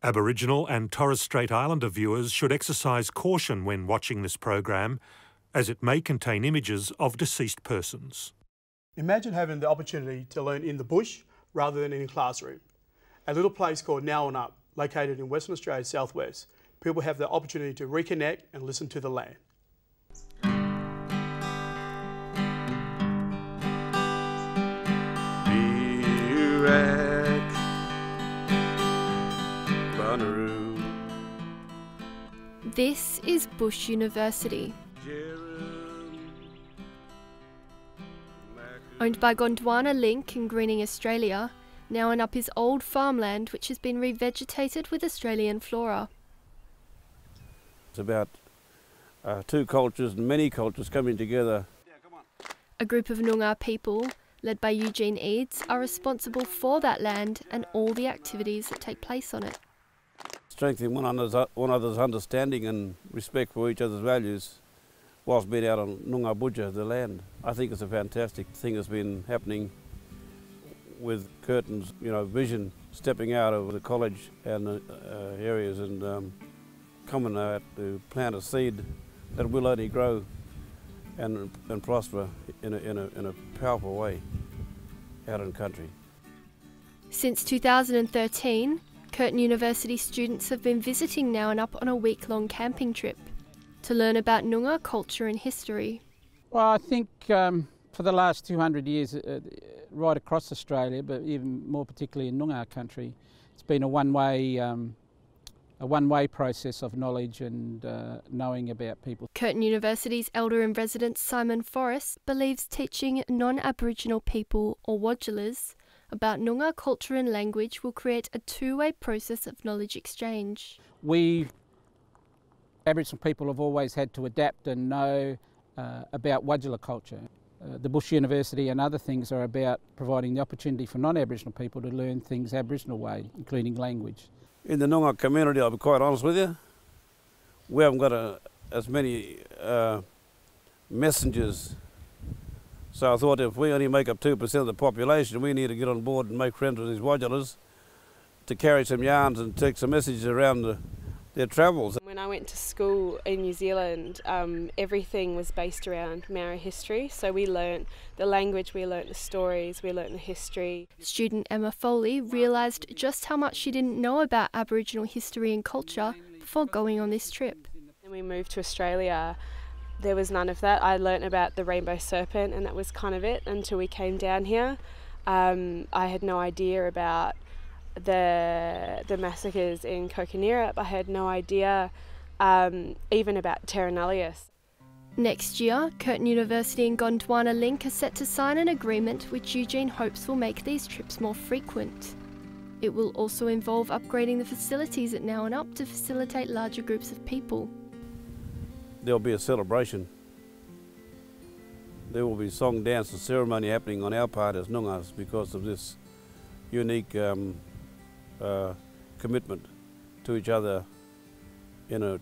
Aboriginal and Torres Strait Islander viewers should exercise caution when watching this program, as it may contain images of deceased persons. Imagine having the opportunity to learn in the bush rather than in a classroom. A little place called Downie, located in Western Australia's southwest, people have the opportunity to reconnect and listen to the land. This is Bush University. Owned by Gondwana Link and Greening Australia, Nowunup is old farmland which has been revegetated with Australian flora. It's about two cultures and many cultures coming together. A group of Noongar people, led by Eugene Eads, are responsible for that land and all the activities that take place on it. Strengthening one another's understanding and respect for each other's values whilst being out on Noongar Budja, the land. I think it's a fantastic thing that's been happening with Curtin's, vision, stepping out of the college and areas and coming out to plant a seed that will only grow and prosper in a powerful way out in country. Since 2013, Curtin University students have been visiting Nowunup on a week-long camping trip to learn about Noongar culture and history. Well, I think for the last 200 years, right across Australia, but even more particularly in Noongar country, it's been a one-way process of knowledge and knowing about people. Curtin University's Elder-in-Residence Simon Forrest believes teaching non-Aboriginal people, or Wadjalas, about Noongar culture and language will create a two-way process of knowledge exchange. We, Aboriginal people, have always had to adapt and know about Wadjala culture. The Bush University and other things are about providing the opportunity for non-Aboriginal people to learn things Aboriginal way, including language. In the Noongar community, I'll be quite honest with you, we haven't got as many messengers. So I thought if we only make up 2% of the population, we need to get on board and make friends with these Wadjalas to carry some yarns and take some messages around their travels. When I went to school in New Zealand, everything was based around Maori history. So we learnt the language, we learnt the stories, we learnt the history. Student Emma Foley realised just how much she didn't know about Aboriginal history and culture before going on this trip. When we moved to Australia, there was none of that. I learnt about the rainbow serpent and that was kind of it until we came down here. I had no idea about the massacres in Coconirap. I had no idea even about Terra Nullius. Next year, Curtin University and Gondwana Link are set to sign an agreement which Eugene hopes will make these trips more frequent. It will also involve upgrading the facilities at Nowunup to facilitate larger groups of people. There'll be a celebration. There will be song, dance and ceremony happening on our part as Noongars because of this unique commitment to each other in a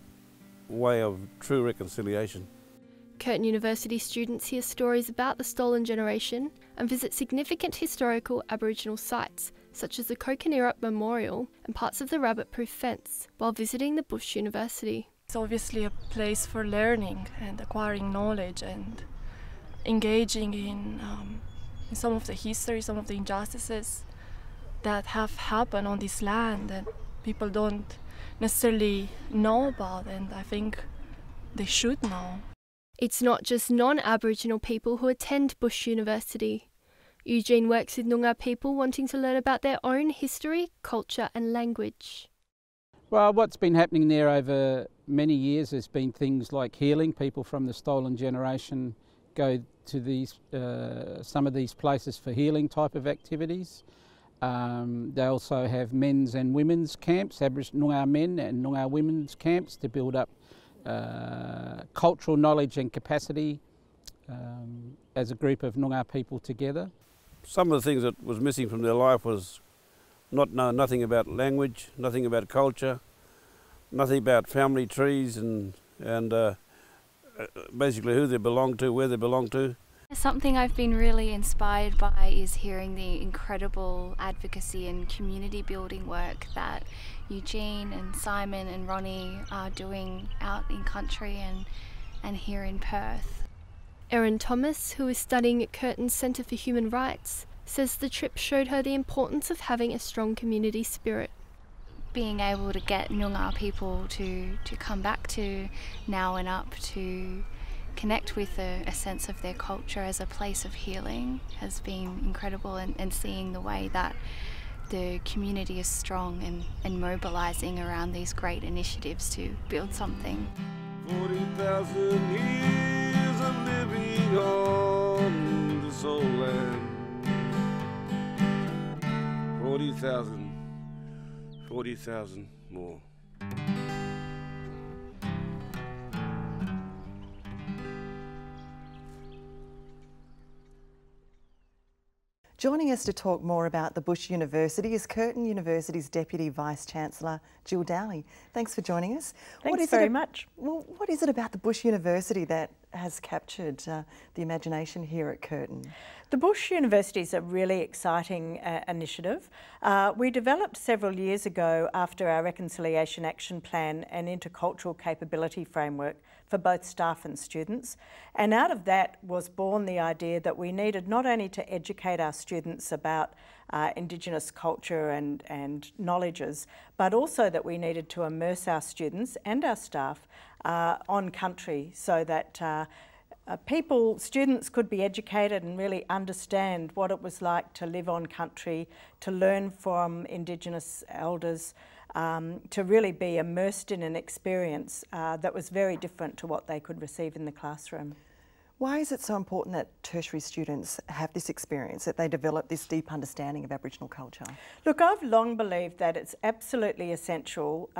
way of true reconciliation. Curtin University students hear stories about the stolen generation and visit significant historical Aboriginal sites such as the Coconirap Memorial and parts of the Rabbit-Proof Fence while visiting the Bush University. It's obviously a place for learning and acquiring knowledge and engaging in some of the history, some of the injustices that have happened on this land that people don't necessarily know about, and I think they should know. It's not just non-Aboriginal people who attend Bush University. Eugene works with Noongar people wanting to learn about their own history, culture and language. Well, what's been happening there over many years has been things like healing. People from the stolen generation go to these some of these places for healing type of activities. They also have men's and women's camps, Aboriginal Noongar men and Noongar women's camps to build up cultural knowledge and capacity as a group of Noongar people together. Some of the things that was missing from their life was nothing about language, nothing about culture, nothing about family trees and basically who they belong to, where they belong to. Something I've been really inspired by is hearing the incredible advocacy and community building work that Eugene and Simon and Ronnie are doing out in country and here in Perth. Erin Thomas, who is studying at Curtin's Centre for Human Rights, says the trip showed her the importance of having a strong community spirit. Being able to get Noongar people to come back to Nowunup to connect with a sense of their culture as a place of healing has been incredible, and seeing the way that the community is strong and mobilising around these great initiatives to build something. 40,000 years of living on this old land. 40,000 more. Joining us to talk more about the Bush University is Curtin University's Deputy Vice-Chancellor, Jill Downie. Thanks for joining us. Thanks very much. Well, what is it about the Bush University that has captured the imagination here at Curtin? The Bush University is a really exciting initiative. We developed several years ago, after our Reconciliation Action Plan, an intercultural capability framework for both staff and students. And out of that was born the idea that we needed not only to educate our students about Indigenous culture and knowledges, but also that we needed to immerse our students and our staff on country so that students could be educated and really understand what it was like to live on country, to learn from Indigenous elders, to really be immersed in an experience that was very different to what they could receive in the classroom. Why is it so important that tertiary students have this experience, that they develop this deep understanding of Aboriginal culture? Look, I've long believed that it's absolutely essential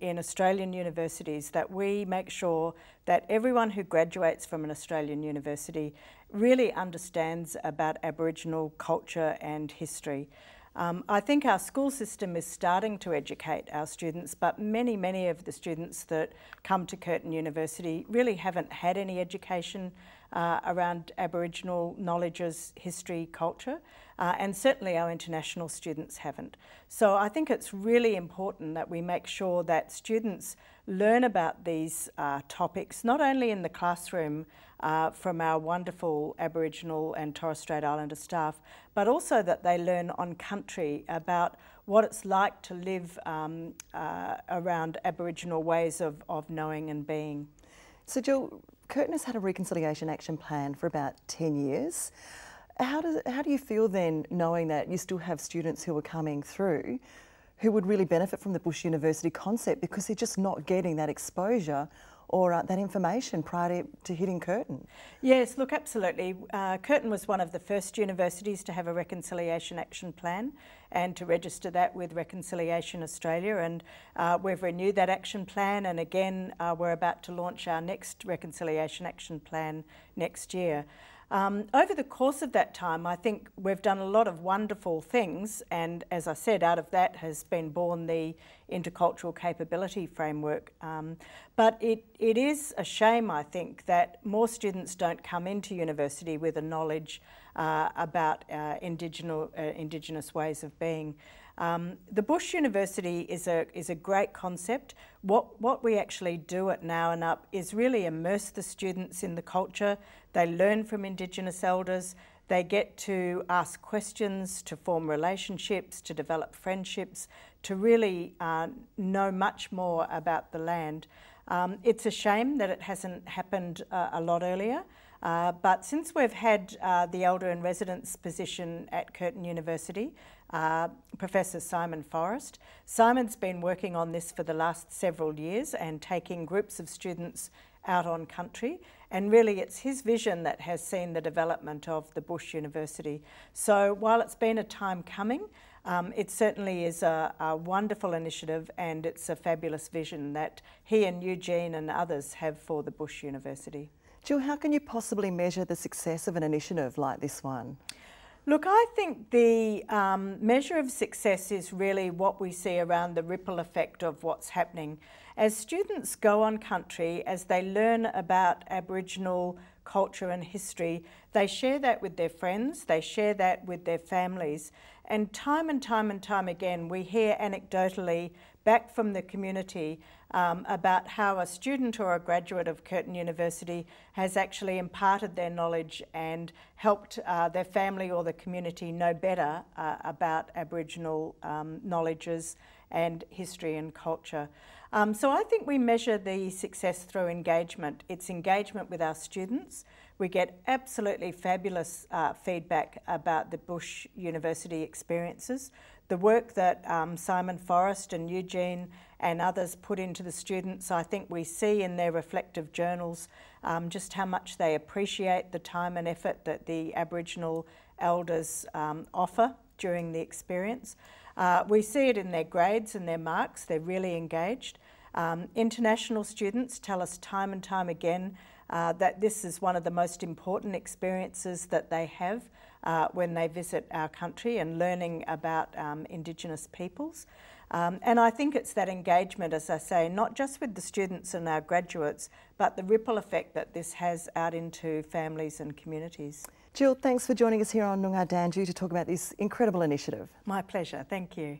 in Australian universities that we make sure that everyone who graduates from an Australian university really understands about Aboriginal culture and history. I think our school system is starting to educate our students, but many of the students that come to Curtin University really haven't had any education around Aboriginal knowledges, history, culture, and certainly our international students haven't. So I think it's really important that we make sure that students learn about these topics, not only in the classroom from our wonderful Aboriginal and Torres Strait Islander staff, but also that they learn on country about what it's like to live around Aboriginal ways of knowing and being. So Jill, Curtin has had a Reconciliation Action Plan for about 10 years. How do you feel then, knowing that you still have students who are coming through who would really benefit from the Bush University concept because they're just not getting that exposure or that information prior to hitting Curtin? Yes, look, absolutely. Curtin was one of the first universities to have a Reconciliation Action Plan and to register that with Reconciliation Australia, and we've renewed that action plan, and again we're about to launch our next Reconciliation Action Plan next year. Over the course of that time, I think we've done a lot of wonderful things, and as I said, out of that has been born the intercultural capability framework. But it is a shame, I think, that more students don't come into university with a knowledge about Indigenous ways of being. The Bush University is a great concept. What we actually do at Nowunup is really immerse the students in the culture. They learn from Indigenous elders. They get to ask questions, to form relationships, to develop friendships, to really know much more about the land. It's a shame that it hasn't happened a lot earlier. But since we've had the Elder in Residence position at Curtin University, Professor Simon Forrest, Simon's been working on this for the last several years and taking groups of students out on country, and really it's his vision that has seen the development of the Bush University. So while it's been a time coming, it certainly is a wonderful initiative, and it's a fabulous vision that he and Eugene and others have for the Bush University. Jill, how can you possibly measure the success of an initiative like this one? Look, I think the measure of success is really what we see around the ripple effect of what's happening. As students go on country, as they learn about Aboriginal culture and history, they share that with their friends, they share that with their families. And time again, we hear anecdotally back from the community about how a student or a graduate of Curtin University has actually imparted their knowledge and helped their family or the community know better about Aboriginal knowledges and history and culture. So I think we measure the success through engagement. It's engagement with our students. We get absolutely fabulous feedback about the Bush University experiences. The work that Simon Forrest and Eugene and others put into the students, I think we see in their reflective journals just how much they appreciate the time and effort that the Aboriginal elders offer during the experience. We see it in their grades and their marks. They're really engaged. International students tell us time and time again that this is one of the most important experiences that they have when they visit our country and learning about Indigenous peoples. And I think it's that engagement, as I say, not just with the students and our graduates, but the ripple effect that this has out into families and communities. Jill, thanks for joining us here on Noongar Danju to talk about this incredible initiative. My pleasure, thank you.